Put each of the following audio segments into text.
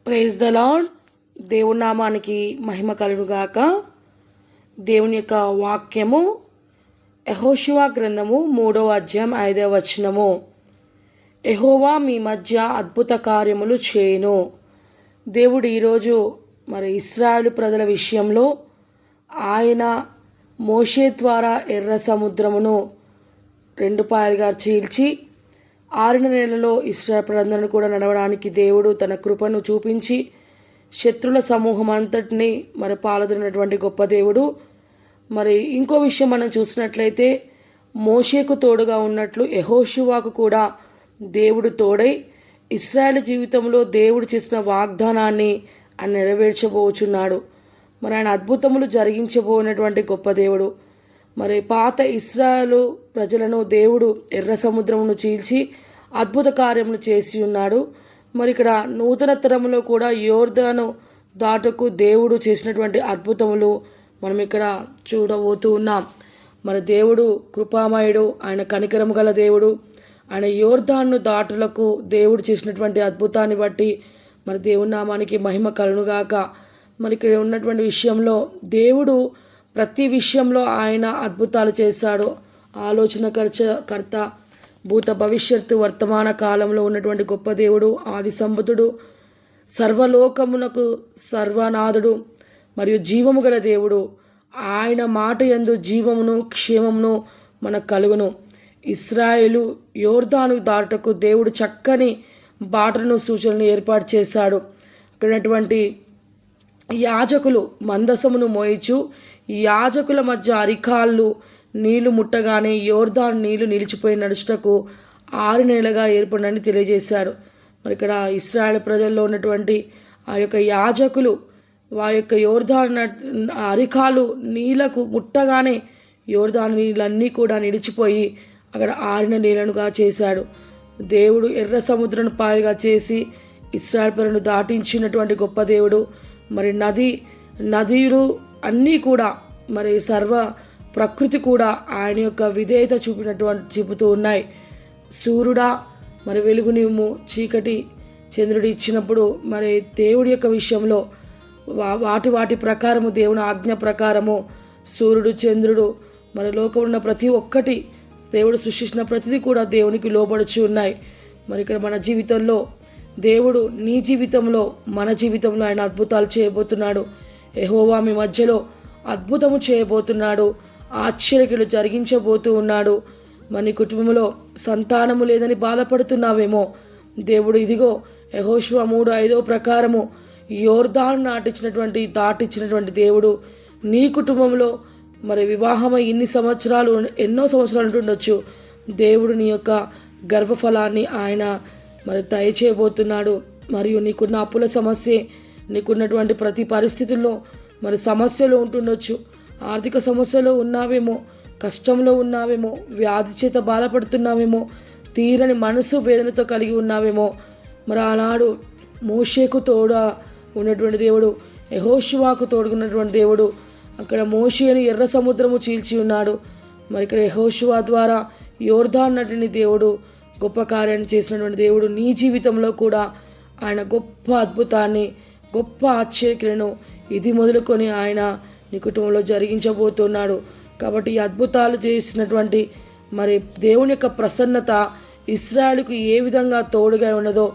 Praise the lord. దేవుని నామానికి మహిమ కలుగుగాక. దేవుని యొక్క వాక్యము యెహోషువ గ్రంథము 3వ అధ్యాయం 5వ వచనము. యెహోవా మీ మధ్య అద్భుత కార్యములు చేయును. దేవుడు ఈరోజు ఇశ్రాయేలు ప్రజల విషయంలో ఆయన మోషే ద్వారా ఎర్ర సముద్రమును 2 పాయలుగా చీల్చి ఆరిన నేలలో ఇశ్రాయేలు ప్రజలను కూడా నడవడానికి దేవుడు తన కృపను చూపించి శత్రుల సమూహం అంతటిని పాల్గొన్నటువంటి గొప్ప దేవుడు. ఇంకో విషయం మనం చూసినట్లయితే మోషేకు తోడుగా ఉన్నట్లు యెహోషువకు కూడా దేవుడు తోడై ఇశ్రాయేలు జీవితంలో దేవుడు చేసిన వాగ్దానాన్ని ఆయన నెరవేర్చబోచున్నాడు. ఆయన అద్భుతములు జరిగించబోనటువంటి గొప్ప దేవుడు. పాత ఇశ్రాయేలు ప్రజలను దేవుడు ఎర్ర సముద్రమును చీల్చి అద్భుత కార్యములు చేసి ఉన్నాడు. ఇక్కడ నూతన తరములో కూడా యోర్దాను దాటకు దేవుడు చేసినటువంటి అద్భుతములు మనం ఇక్కడ చూడబోతూ ఉన్నాం. దేవుడు కృపామయుడు, ఆయన కనికరము గల దేవుడు. ఆయన యోర్దాను దాటులకు దేవుడు చేసినటువంటి అద్భుతాన్ని బట్టి దేవుని నామానికి మహిమ కలుగుగాక. ఇక్కడ ఉన్నటువంటి విషయంలో దేవుడు ప్రతి విషయంలో ఆయన అద్భుతాలు చేశాడు. ఆలోచనకర్త, భూత భవిష్యత్తు వర్తమాన కాలంలో ఉన్నటువంటి గొప్ప దేవుడు, ఆది సంభుతుడు, సర్వలోకమునకు సర్వనాథుడు మరియు జీవము గల దేవుడు. ఆయన మాట యందు జీవమును క్షేమమును మనకు కలుగును. ఇశ్రాయేలు యోర్దాను దాటుటకు దేవుడు చక్కని బాటలను సూచనలు ఏర్పాటు చేశాడు. ఇక్కడటువంటి యాజకులు మందసమును మోయిచు యాజకుల మధ్య అరికాళ్ళు నీళ్లు ముట్టగానే యోర్దాను నీళ్లు నిలిచిపోయి నడుచుటకు 6 నెలలుగా ఏర్పడని తెలియజేశాడు. ఇక్కడ ఇశ్రాయేలు ప్రజల్లో ఉన్నటువంటి ఆ యొక్క యాజకులు వారి యొక్క యోర్దాను అరికాలు నీళ్లకు ముట్టగానే యోర్దాను నీళ్ళన్నీ కూడా నిలిచిపోయి అక్కడ ఆరిన నీళ్ళనుగా చేశాడు. దేవుడు ఎర్ర సముద్రం పాయలుగా చేసి ఇశ్రాయేలు ప్రజలను దాటించినటువంటి గొప్ప దేవుడు. నదులు అన్నీ కూడా సర్వ ప్రకృతి కూడా ఆయన యొక్క విధేయత చూపుతూ ఉన్నాయి. సూర్యుడా వెలుగు నీవు, చీకటి చంద్రుడు ఇచ్చినప్పుడు దేవుడి యొక్క విషయంలో వాటి ప్రకారము, దేవుని ఆజ్ఞ ప్రకారము సూర్యుడు, చంద్రుడు లోకంలో ఉన్న ప్రతి ఒక్కటి దేవుడు సృష్టించిన ప్రతిదీ కూడా దేవునికి లోబడుచు ఉన్నాయి. ఇక్కడ మన జీవితంలో దేవుడు నీ జీవితంలో, మన జీవితంలో ఆయన అద్భుతాలు చేయబోతున్నాడు. యెహోవా మీ మధ్యలో అద్భుతము చేయబోతున్నాడు. ఆశ్చర్యలు జరిగించబోతూ ఉన్నాడు. నీ కుటుంబంలో సంతానము లేదని బాధపడుతున్నావేమో, దేవుడు ఇదిగో యెహోషువ 3:5 ప్రకారము యోర్దాను దాటించినటువంటి దేవుడు నీ కుటుంబంలో వివాహమై ఎన్నో సంవత్సరాలు ఉంటుండొచ్చు. దేవుడు నీ యొక్క గర్భఫలాన్ని ఆయన దయచేయబోతున్నాడు. మరియు నీకున్న అప్పుల సమస్య, నీకున్నటువంటి ప్రతి పరిస్థితుల్లో సమస్యలు ఉంటుండొచ్చు. ఆర్థిక సమస్యలో ఉన్నావేమో, కష్టంలో ఉన్నావేమో, వ్యాధి చేత బాధపడుతున్నావేమో, తీరని మనసు వేదనతో కలిగి ఉన్నావేమో. ఆనాడు మోషేకు తోడుగా ఉన్నటువంటి దేవుడు, యెహోషువకు తోడుగున్నటువంటి దేవుడు అక్కడ మోషేని ఎర్ర సముద్రము చీల్చి ఉన్నాడు. ఇక్కడ యెహోషువ ద్వారా యోర్దాను నటిని దేవుడు గొప్ప కార్యాన్ని చేసినటువంటి దేవుడు నీ జీవితంలో కూడా ఆయన గొప్ప అద్భుతాన్ని, గొప్ప ఆశ్చర్యలను ఇది మొదలుకొని ఆయన నీ కుటుంబంలో జరిగించబోతున్నాడు. కాబట్టి ఈ అద్భుతాలు చేసినటువంటి దేవుని యొక్క ప్రసన్నత ఇశ్రాయేలుకు ఏ విధంగా తోడుగా ఉన్నదో,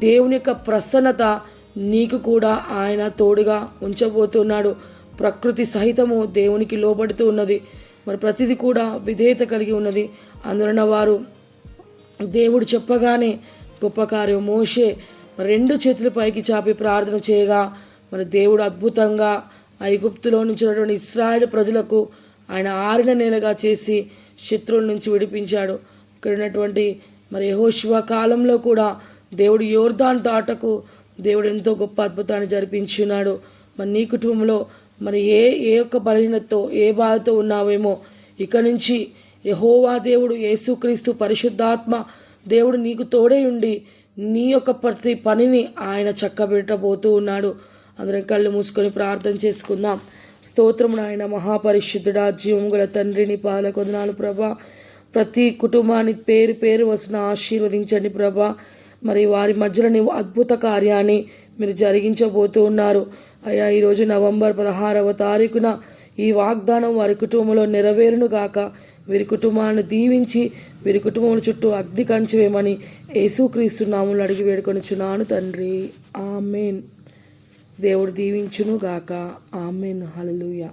దేవుని యొక్క ప్రసన్నత నీకు కూడా ఆయన తోడుగా ఉంచబోతున్నాడు. ప్రకృతి సహితము దేవునికి లోబడుతూ ఉన్నది. ప్రతిదీ కూడా విధేయత కలిగి ఉన్నది. అందువలన వారు దేవుడు చెప్పగానే గొప్ప కార్యం. మోషే 2 చేతుల పైకి చాపి ప్రార్థన చేయగా దేవుడు అద్భుతంగా ఐగుప్తులో నుంచి ఉన్నటువంటి ఇశ్రాయేలు ప్రజలకు ఆయన ఆరిన నేలగా చేసి శత్రువుల నుంచి విడిపించాడు. ఇక్కడ ఉన్నటువంటి యెహోషువ కాలంలో కూడా దేవుడు యోర్దాను దాటకు దేవుడు ఎంతో గొప్ప అద్భుతాన్ని జరిపించున్నాడు. నీ కుటుంబంలో ఏ ఒక్క బలహీనతతో, ఏ బాధతో ఉన్నావేమో, ఇక నుంచి యెహోవా దేవుడు, యేసుక్రీస్తు పరిశుద్ధాత్మ దేవుడు నీకు తోడై ఉండి నీ యొక్క ప్రతి పనిని ఆయన చక్కబెట్టబోతూ ఉన్నాడు. అందరం కళ్ళు మూసుకొని ప్రార్థన చేసుకుందాం. స్తోత్రము నాయన, మహాపరిశుద్ధుడా, జీవము గల తండ్రి, నీ పాదలకు వందనాలు ప్రభా. ప్రతి కుటుంబాన్ని పేరు పేరు వస్తున్న ఆశీర్వదించండి ప్రభా. మరి వారి మధ్యలో నీవు అద్భుత కార్యాన్ని మీరు జరిగించబోతూ ఉన్నారు. అయ్యా, ఈరోజు నవంబర్ 16వ తారీఖున ఈ వాగ్దానం వారి కుటుంబంలో నెరవేరును గాక. వీరి కుటుంబాలను దీవించి వీరి కుటుంబం చుట్టూ అగ్ని కంచి వేయమని యేసుక్రీస్తు నామములో అడిగి వేడుకొనుచున్నాను తండ్రి. ఆమెన్. దేవుడు దీవించును గాక. ఆమెన్. హల్లెలూయా.